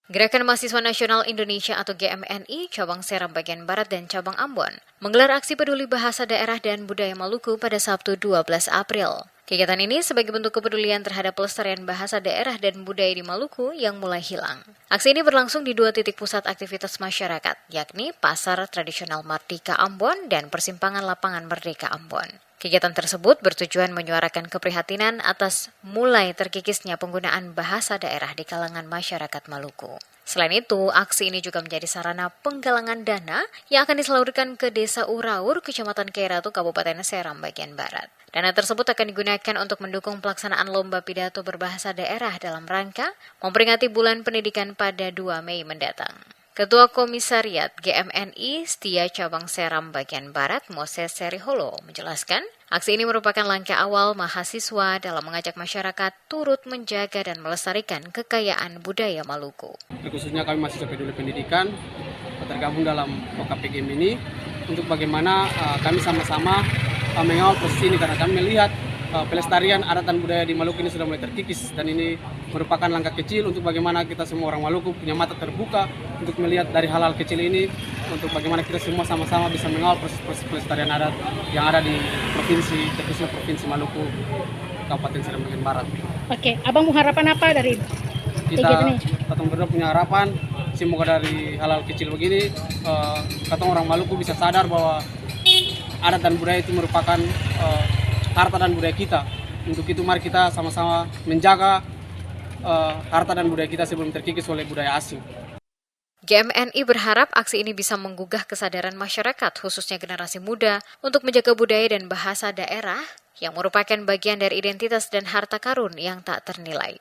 Gerakan Mahasiswa Nasional Indonesia atau GMNI, Cabang Seram bagian Barat dan Cabang Ambon, menggelar aksi peduli bahasa daerah dan budaya Maluku pada Sabtu 12 April. Kegiatan ini sebagai bentuk kepedulian terhadap pelestarian bahasa daerah dan budaya di Maluku yang mulai hilang. Aksi ini berlangsung di dua titik pusat aktivitas masyarakat, yakni Pasar Tradisional Mardika Ambon dan Persimpangan Lapangan Merdeka Ambon. Kegiatan tersebut bertujuan menyuarakan keprihatinan atas mulai terkikisnya penggunaan bahasa daerah di kalangan masyarakat Maluku. Selain itu, aksi ini juga menjadi sarana penggalangan dana yang akan disalurkan ke Desa Uraur, Kecamatan Kairatu, Kabupaten Seram bagian Barat. Dana tersebut akan digunakan untuk mendukung pelaksanaan lomba pidato berbahasa daerah dalam rangka memperingati Bulan Pendidikan pada 2 Mei mendatang. Ketua Komisariat GMNI Setia Cabang Seram bagian Barat, Moses Seriholo, menjelaskan aksi ini merupakan langkah awal mahasiswa dalam mengajak masyarakat turut menjaga dan melestarikan kekayaan budaya Maluku. Khususnya kami mahasiswa peduli pendidikan tergabung dalam OKPGM ini untuk bagaimana kami sama-sama mengawal posisi ini karena kami melihat pelestarian adat dan budaya di Maluku ini sudah mulai terkikis dan ini merupakan langkah kecil untuk bagaimana kita semua orang Maluku punya mata terbuka untuk melihat dari hal-hal kecil ini untuk bagaimana kita semua sama-sama bisa mengawal proses pelestarian adat yang ada di provinsi, khususnya Provinsi Maluku, Kabupaten Seram bagian Barat. Oke, Abang mau harapan apa dari kita berdua punya harapan semoga dari hal-hal kecil begini kata orang Maluku bisa sadar bahwa adat dan budaya itu merupakan harta dan budaya kita. Untuk itu mari kita sama-sama menjaga harta dan budaya kita sebelum terkikis oleh budaya asing. GMNI berharap aksi ini bisa menggugah kesadaran masyarakat, khususnya generasi muda, untuk menjaga budaya dan bahasa daerah yang merupakan bagian dari identitas dan harta karun yang tak ternilai.